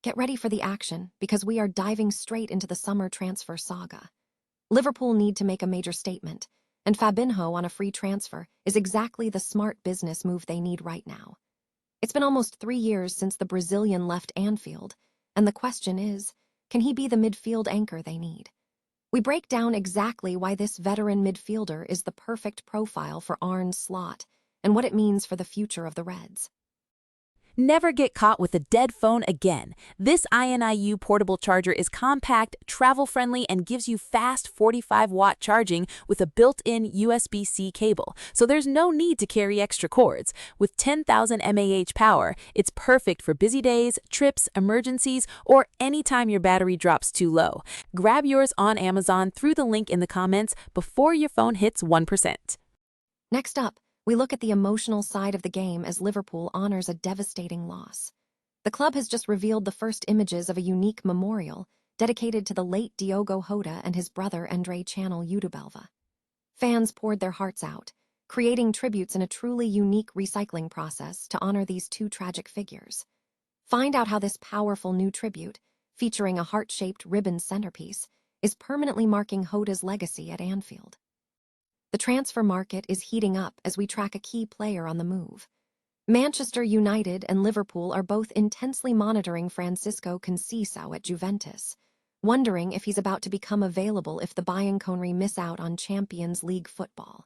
Get ready for the action, because we are diving straight into the summer transfer saga. Liverpool need to make a major statement, and Fabinho on a free transfer is exactly the smart business move they need right now. It's been almost 3 years since the Brazilian left Anfield, and the question is, can he be the midfield anchor they need? We break down exactly why this veteran midfielder is the perfect profile for Arne Slot and what it means for the future of the Reds. Never get caught with a dead phone again. This INIU portable charger is compact, travel-friendly, and gives you fast 45-watt charging with a built-in USB-C cable, so there's no need to carry extra cords. With 10,000 mAh power, it's perfect for busy days, trips, emergencies, or anytime your battery drops too low. Grab yours on Amazon through the link in the comments before your phone hits 1%. Next up, we look at the emotional side of the game as Liverpool honors a devastating loss. The club has just revealed the first images of a unique memorial dedicated to the late Diogo Jota and his brother Andre Channel Udubelva. Fans poured their hearts out, creating tributes in a truly unique recycling process to honor these two tragic figures. Find out how this powerful new tribute, featuring a heart-shaped ribbon centerpiece, is permanently marking Jota's legacy at Anfield. The transfer market is heating up as we track a key player on the move. Manchester United and Liverpool are both intensely monitoring Francisco Conceição at Juventus, wondering if he's about to become available if the Bianconeri miss out on Champions League football.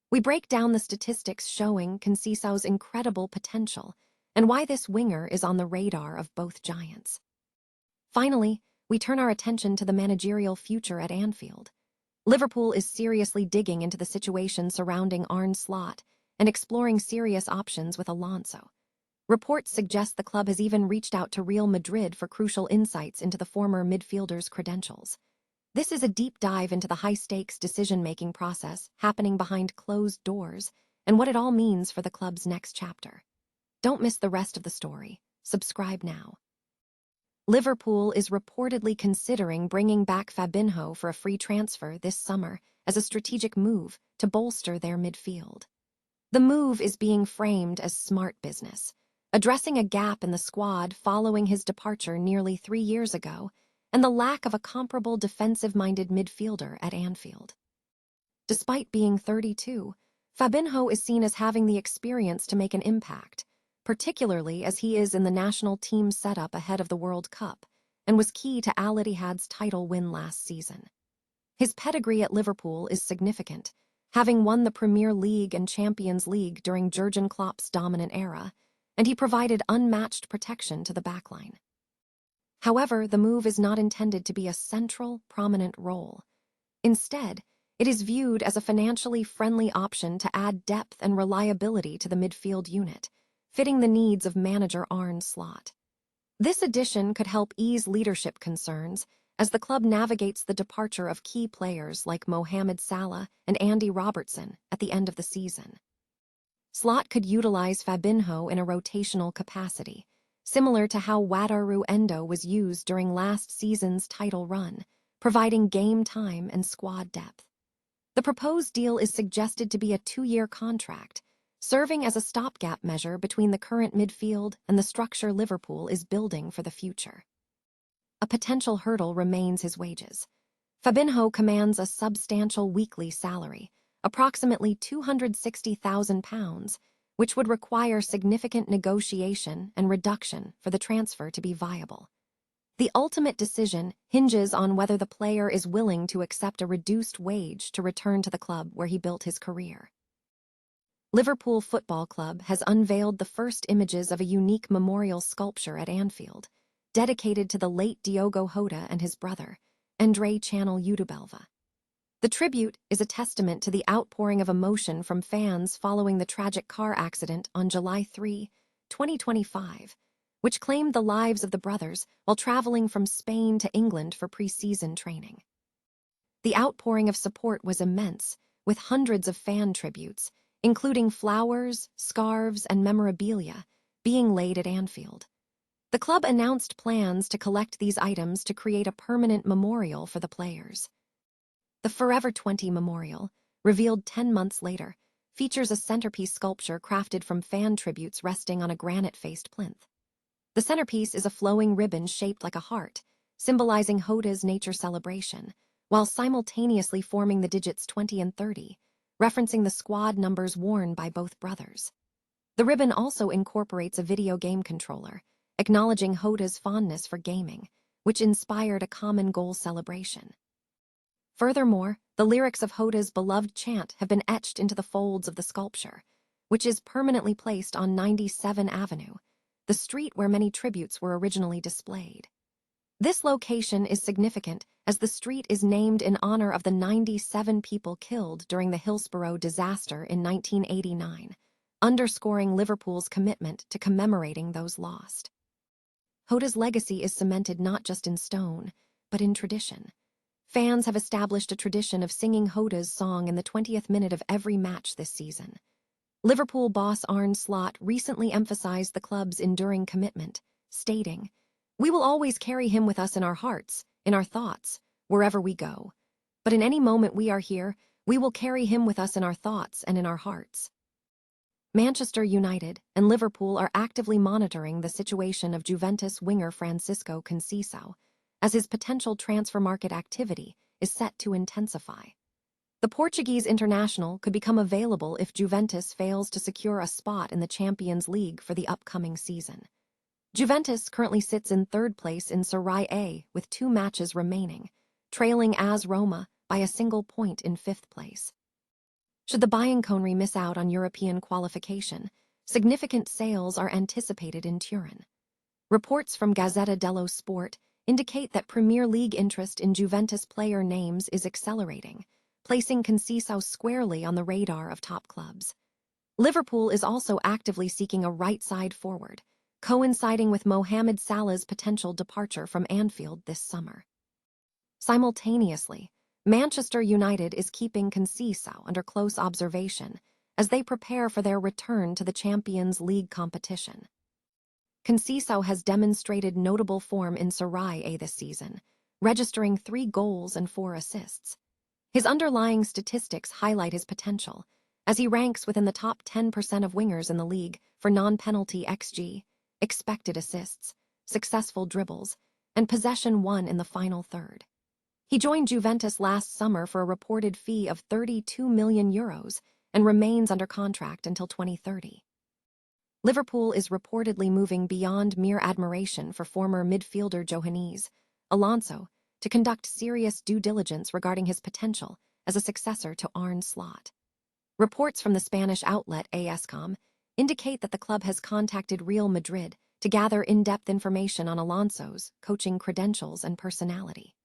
We break down the statistics showing Conceição's incredible potential and why this winger is on the radar of both giants. Finally, we turn our attention to the managerial future at Anfield. Liverpool is seriously digging into the situation surrounding Arne Slot and exploring serious options with Alonso. Reports suggest the club has even reached out to Real Madrid for crucial insights into the former midfielder's credentials. This is a deep dive into the high-stakes decision-making process happening behind closed doors and what it all means for the club's next chapter. Don't miss the rest of the story. Subscribe now. Liverpool is reportedly considering bringing back Fabinho for a free transfer this summer as a strategic move to bolster their midfield. The move is being framed as smart business, addressing a gap in the squad following his departure nearly 3 years ago and the lack of a comparable defensive-minded midfielder at Anfield. Despite being 32, Fabinho is seen as having the experience to make an impact, particularly as he is in the national team setup ahead of the World Cup and was key to Al Ittihad's title win last season. His pedigree at Liverpool is significant, having won the Premier League and Champions League during Jurgen Klopp's dominant era, and he provided unmatched protection to the backline. However, the move is not intended to be a central, prominent role. Instead, it is viewed as a financially friendly option to add depth and reliability to the midfield unit, fitting the needs of manager Arne Slot. This addition could help ease leadership concerns as the club navigates the departure of key players like Mohamed Salah and Andy Robertson at the end of the season. Slot could utilize Fabinho in a rotational capacity, similar to how Wataru Endo was used during last season's title run, providing game time and squad depth. The proposed deal is suggested to be a 2-year contract, serving as a stopgap measure between the current midfield and the structure Liverpool is building for the future. A potential hurdle remains his wages. Fabinho commands a substantial weekly salary, approximately £260,000, which would require significant negotiation and reduction for the transfer to be viable. The ultimate decision hinges on whether the player is willing to accept a reduced wage to return to the club where he built his career. Liverpool Football Club has unveiled the first images of a unique memorial sculpture at Anfield, dedicated to the late Diogo Jota and his brother, Andre Channel Udubelva. The tribute is a testament to the outpouring of emotion from fans following the tragic car accident on July 3, 2025, which claimed the lives of the brothers while traveling from Spain to England for pre-season training. The outpouring of support was immense, with hundreds of fan tributes, including flowers, scarves, and memorabilia, being laid at Anfield. The club announced plans to collect these items to create a permanent memorial for the players. The Forever 20 Memorial, revealed 10 months later, features a centerpiece sculpture crafted from fan tributes resting on a granite-faced plinth. The centerpiece is a flowing ribbon shaped like a heart, symbolizing Jota's nature celebration, while simultaneously forming the digits 20 and 30, referencing the squad numbers worn by both brothers. The ribbon also incorporates a video game controller, acknowledging Jota's fondness for gaming, which inspired a common goal celebration. Furthermore, the lyrics of Jota's beloved chant have been etched into the folds of the sculpture, which is permanently placed on 97 Avenue, the street where many tributes were originally displayed. This location is significant as the street is named in honor of the 97 people killed during the Hillsborough disaster in 1989, underscoring Liverpool's commitment to commemorating those lost. Jota's legacy is cemented not just in stone, but in tradition. Fans have established a tradition of singing Jota's song in the 20th minute of every match this season. Liverpool boss Arne Slot recently emphasized the club's enduring commitment, stating, "We will always carry him with us in our hearts, in our thoughts, wherever we go. But in any moment we are here, we will carry him with us in our thoughts and in our hearts." Manchester United and Liverpool are actively monitoring the situation of Juventus winger Francisco Conceição, as his potential transfer market activity is set to intensify. The Portuguese international could become available if Juventus fails to secure a spot in the Champions League for the upcoming season. Juventus currently sits in third place in Serie A with 2 matches remaining, trailing AS Roma by a single point in 5th place. Should the Bianconeri miss out on European qualification, significant sales are anticipated in Turin. Reports from Gazzetta dello Sport indicate that Premier League interest in Juventus player names is accelerating, placing Conceição squarely on the radar of top clubs. Liverpool is also actively seeking a right-side forward, coinciding with Mohamed Salah's potential departure from Anfield this summer. Simultaneously, Manchester United is keeping Conceição under close observation as they prepare for their return to the Champions League competition. Conceição has demonstrated notable form in Serie A this season, registering 3 goals and 4 assists. His underlying statistics highlight his potential, as he ranks within the top 10% of wingers in the league for non-penalty XG, expected assists, successful dribbles, and possession won in the final third. He joined Juventus last summer for a reported fee of €32 million and remains under contract until 2030. Liverpool is reportedly moving beyond mere admiration for former midfielder Johannes Alonso to conduct serious due diligence regarding his potential as a successor to Arne Slot. Reports from the Spanish outlet AScom indicate that the club has contacted Real Madrid to gather in-depth information on Alonso's coaching credentials and personality.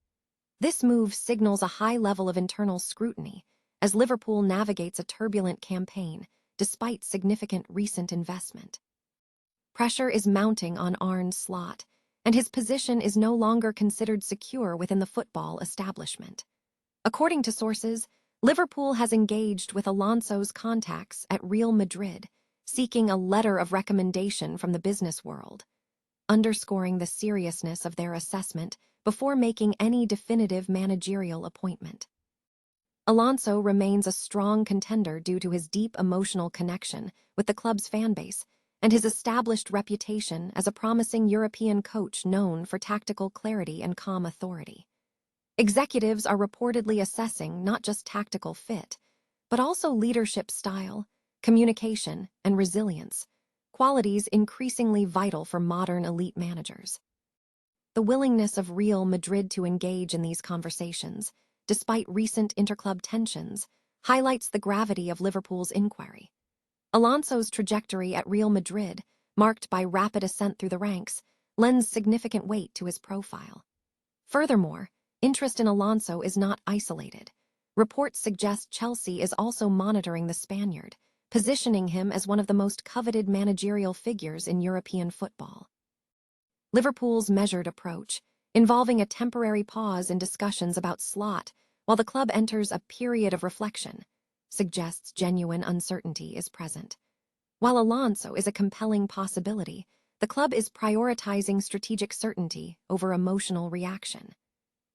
This move signals a high level of internal scrutiny as Liverpool navigates a turbulent campaign despite significant recent investment. Pressure is mounting on Arne Slot, and his position is no longer considered secure within the football establishment. According to sources, Liverpool has engaged with Alonso's contacts at Real Madrid, seeking a letter of recommendation from the business world, underscoring the seriousness of their assessment before making any definitive managerial appointment. Alonso remains a strong contender due to his deep emotional connection with the club's fanbase and his established reputation as a promising European coach known for tactical clarity and calm authority. Executives are reportedly assessing not just tactical fit, but also leadership style, communication, and resilience, qualities increasingly vital for modern elite managers. The willingness of Real Madrid to engage in these conversations, despite recent interclub tensions, highlights the gravity of Liverpool's inquiry. Alonso's trajectory at Real Madrid, marked by rapid ascent through the ranks, lends significant weight to his profile. Furthermore, interest in Alonso is not isolated. Reports suggest Chelsea is also monitoring the Spaniard, positioning him as one of the most coveted managerial figures in European football. Liverpool's measured approach, involving a temporary pause in discussions about Slot while the club enters a period of reflection, suggests genuine uncertainty is present. While Alonso is a compelling possibility, the club is prioritizing strategic certainty over emotional reaction.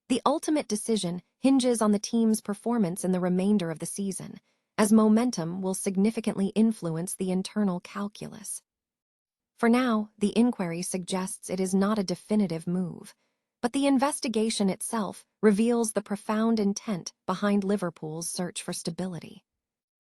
The ultimate decision hinges on the team's performance in the remainder of the season, as momentum will significantly influence the internal calculus. For now, the inquiry suggests it is not a definitive move, but the investigation itself reveals the profound intent behind Liverpool's search for stability.